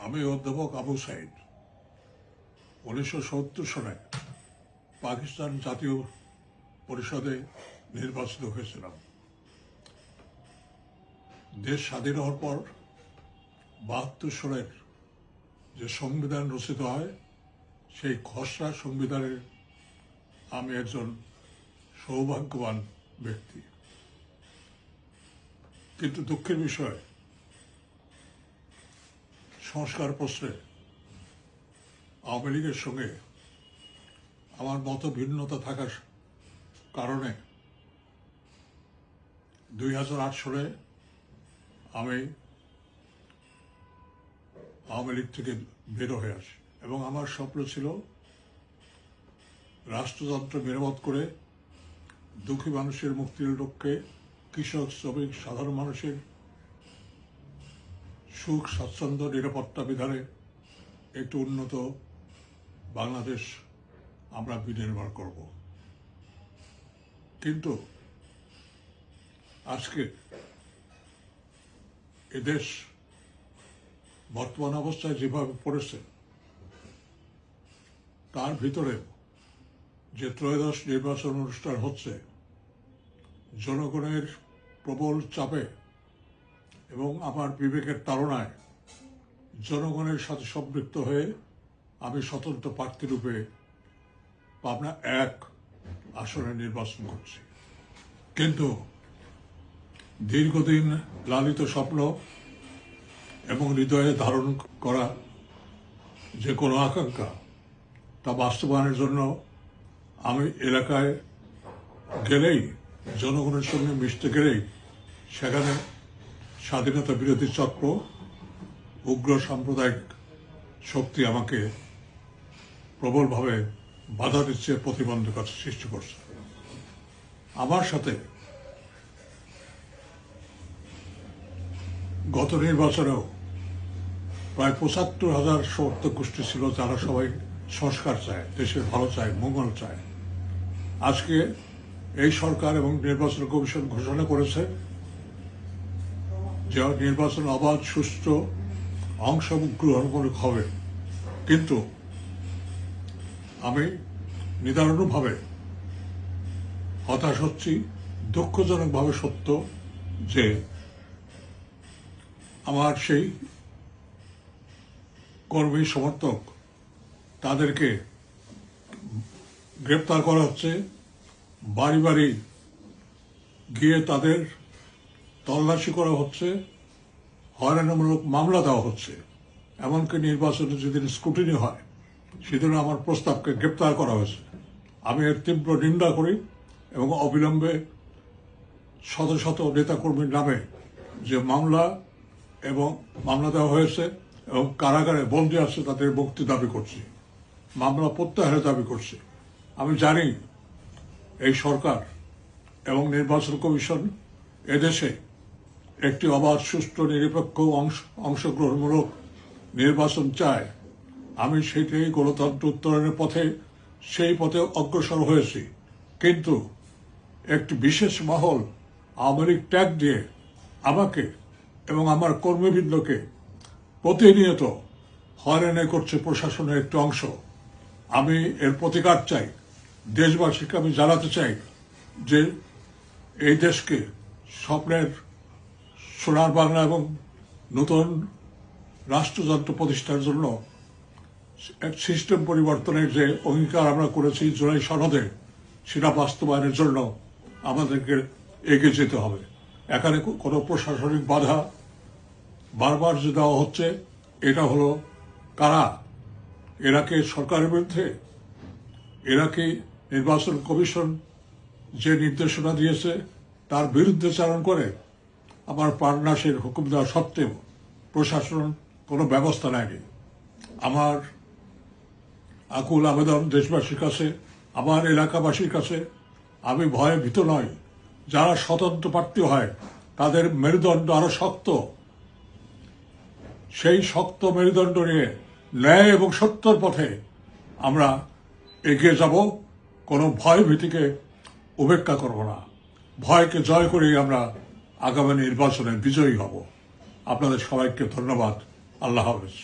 আমি অধ্যাপক আবু সাইদ 1970 সালে পাকিস্তান জাতীয় পরিষদে নির্বাচিত হয়েছিলাম। দেশ স্বাধীন হওয়ার পর 72 সালের যে সংবিধান রচিত হয়, সেই খসড়া সংবিধানের আমি একজন সৌভাগ্যবান ব্যক্তি। কিন্তু দুঃখের বিষয়, সংস্কার প্রশ্নে আওয়ামী লীগের সঙ্গে আমার মত ভিন্নতা থাকার কারণে 2008 সালে আমি আওয়ামী লীগ থেকে বের হয়ে আসি এবং আমার স্বপ্ন ছিল রাষ্ট্রযন্ত্র মেরামত করে দুঃখী মানুষের মুক্তির লক্ষ্যে কৃষক, শ্রমিক, সাধারণ মানুষের সুখ, স্বাচ্ছন্দ্য, নিরাপত্তা বিধানে একটু উন্নত বাংলাদেশ আমরা বিনির্মাণ করব। কিন্তু আজকে এদেশ বর্তমান অবস্থায় যেভাবে পড়েছে, তার ভিতরে যে ত্রয়োদশ নির্বাচন অনুষ্ঠান হচ্ছে, জনগণের প্রবল চাপে এবং আমার বিবেকের তাড়নায় জনগণের সাথে সম্পৃক্ত হয়ে আমি স্বতন্ত্র প্রার্থী রূপে পাবনা 1 আসনে নির্বাচন করছি। কিন্তু দীর্ঘদিন লালিত স্বপ্ন এবং হৃদয়ে ধারণ করা যে কোনো আকাঙ্ক্ষা, তা বাস্তবায়নের জন্য আমি এলাকায় গেলেই, জনগণের সঙ্গে মিশতে গেলেই সেখানে স্বাধীনতা বিরোধী চক্র, উগ্র সাম্প্রদায়িক শক্তি আমাকে প্রবলভাবে বাধা দিচ্ছে, প্রতিবন্ধকতা সৃষ্টি করছে। আমার সাথে গত নির্বাচনেও প্রায় ৭৫,০০০ সমর্থক গোষ্ঠী ছিল, যারা সবাই সংস্কার চায়, দেশের ভালো চায়, মঙ্গল চায়। আজকে এই সরকার এবং নির্বাচন কমিশন ঘোষণা করেছে যে নির্বাচন অবাধ, সুষ্ঠু, অংশগ্রহণমূলক হবে। কিন্তু আমি নিদারুণভাবে হতাশ হচ্ছি, দুঃখজনকভাবে সত্য যে আমার সেই কর্মী সমর্থক, তাদেরকে গ্রেপ্তার করা হচ্ছে, বাড়ি বাড়ি গিয়ে তাদের তল্লাশি করা হচ্ছে, হয়রানিমূলক মামলা দেওয়া হচ্ছে। এমনকি নির্বাচনে যেদিন স্ক্রুটিনি হয়, সেদিন আমার প্রস্তাবকে গ্রেপ্তার করা হয়েছে। আমি এর তীব্র নিন্দা করি এবং অবিলম্বে শত শত নেতাকর্মীর নামে যে মামলা দেওয়া হয়েছে এবং কারাগারে বন্দী আছে, তাদের মুক্তি দাবি করছি, মামলা প্রত্যাহারের দাবি করছি। আমি জানি এই সরকার এবং নির্বাচন কমিশন এদেশে একটি অবাধ, সুষ্ঠু, নিরপেক্ষ, অংশগ্রহণমূলক নির্বাচন চায়। আমি সেটাই গণতন্ত্র উত্তরণের পথে, সেই পথে অগ্রসর হয়েছি। কিন্তু একটি বিশেষ মহল আওয়ামী লীগ ট্যাগ দিয়ে আমাকে এবং আমার কর্মীবৃন্দকে প্রতিনিয়ত হয়রানি করছে প্রশাসনের একটি অংশ। আমি এর প্রতিকার চাই। দেশবাসীকে আমি জানাতে চাই যে এই দেশকে স্বপ্নের সোনার বাংলা এবং নতুন রাষ্ট্রযন্ত্র প্রতিষ্ঠার জন্য এক সিস্টেম পরিবর্তনের যে অঙ্গীকার আমরা করেছি জুলাই সনদে, সেটা বাস্তবায়নের জন্য আমাদেরকে এগিয়ে যেতে হবে। এখানে কোনো প্রশাসনিক বাধা বারবার যে দেওয়া হচ্ছে, এটা হলো কারা? এরা কি সরকারের বিরুদ্ধে? এরা কি নির্বাচন কমিশন যে নির্দেশনা দিয়েছে তার বিরুদ্ধে চারণ করে? আমার প্রাণনাশের হুকুম দেওয়া সত্ত্বেও প্রশাসন কোনো ব্যবস্থা নেয়নি। আমার আকুল আবেদন দেশবাসীর কাছে, আমার এলাকাবাসীর কাছে, আমি ভয়ে ভীত নই। যারা স্বতন্ত্র প্রার্থী হয়, তাদের মেরুদণ্ড আরো শক্ত। সেই শক্ত মেরুদণ্ড নিয়ে ন্যায় এবং সত্যর পথে আমরা এগিয়ে যাব। কোনো ভয় ভীতিকে উপেক্ষা করব না। ভয়কে জয় করেই আমরা আগামী নির্বাচনে বিজয়ী হব। আপনাদের সবাইকে ধন্যবাদ। আল্লাহ হাফেজ।